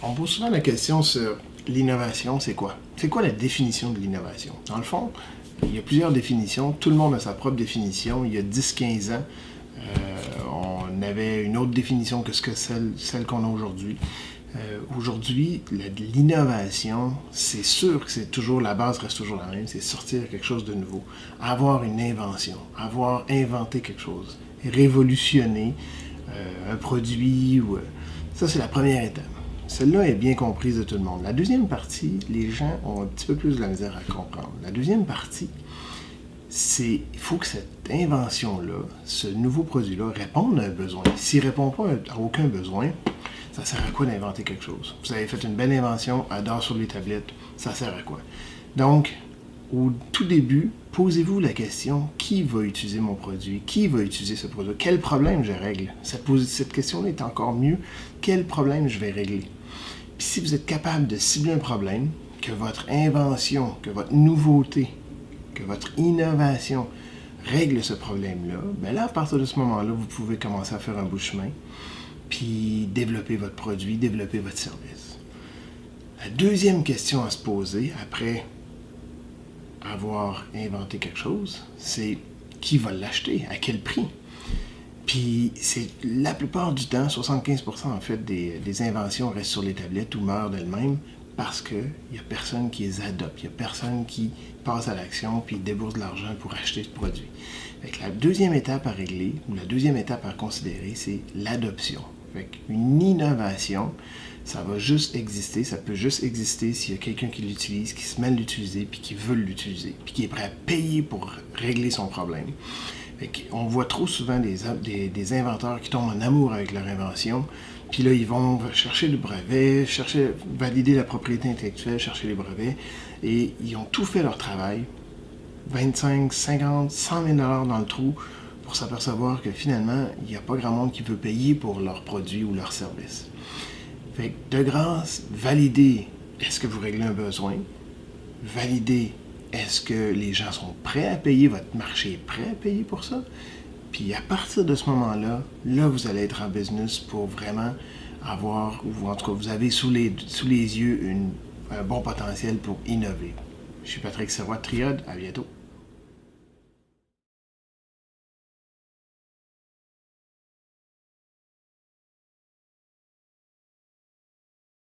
On pose souvent la question sur l'innovation, c'est quoi? C'est quoi la définition de l'innovation? Dans le fond, il y a plusieurs définitions. Tout le monde a sa propre définition. Il y a 10-15 ans, on avait une autre définition que celle qu'on a aujourd'hui. Aujourd'hui, l'innovation, c'est sûr que c'est toujours, la base reste toujours la même, c'est sortir quelque chose de nouveau, avoir une invention, avoir inventé quelque chose, révolutionner un produit. Ça, c'est la première étape. Celle-là est bien comprise de tout le monde. La deuxième partie, les gens ont un petit peu plus de la misère à comprendre. La deuxième partie, il faut que cette invention-là, ce nouveau produit-là, réponde à un besoin. S'il ne répond pas à aucun besoin, ça sert à quoi d'inventer quelque chose? Vous avez fait une belle invention, elle dort sur les tablettes, ça sert à quoi? Donc, au tout début, posez-vous la question, qui va utiliser mon produit? Qui va utiliser ce produit? Quel problème je règle? Cette question-là est encore mieux. Quel problème je vais régler? Puis si vous êtes capable de cibler un problème, que votre invention, que votre nouveauté, que votre innovation règle ce problème-là, bien là, à partir de ce moment-là, vous pouvez commencer à faire un bout de chemin, puis développer votre produit, développer votre service. La deuxième question à se poser, après avoir inventé quelque chose, c'est qui va l'acheter, à quel prix. Puis c'est la plupart du temps, 75% en fait des inventions restent sur les tablettes ou meurent d'elles-mêmes parce qu'il n'y a personne qui les adopte, il n'y a personne qui passe à l'action puis débourse de l'argent pour acheter ce produit. Fait que la deuxième étape à régler, ou la deuxième étape à considérer, c'est l'adoption. Fait qu'une innovation, ça va juste exister, ça peut juste exister s'il y a quelqu'un qui l'utilise, qui se met à l'utiliser, puis qui veut l'utiliser, puis qui est prêt à payer pour régler son problème. On voit trop souvent des inventeurs qui tombent en amour avec leur invention, puis là, ils vont chercher le brevet, valider la propriété intellectuelle, chercher les brevets, et ils ont tout fait leur travail, 25, 50, 100 000 $ dans le trou, pour s'apercevoir que finalement, il n'y a pas grand monde qui veut payer pour leurs produits ou leurs services. Fait que de grâce, validez, est-ce que vous réglez un besoin? Validez, est-ce que les gens sont prêts à payer, votre marché est prêt à payer pour ça? Puis à partir de ce moment-là, là, vous allez être en business pour vraiment avoir, ou en tout cas, vous avez sous les yeux un bon potentiel pour innover. Je suis Patrick Serrois de Triode, à bientôt.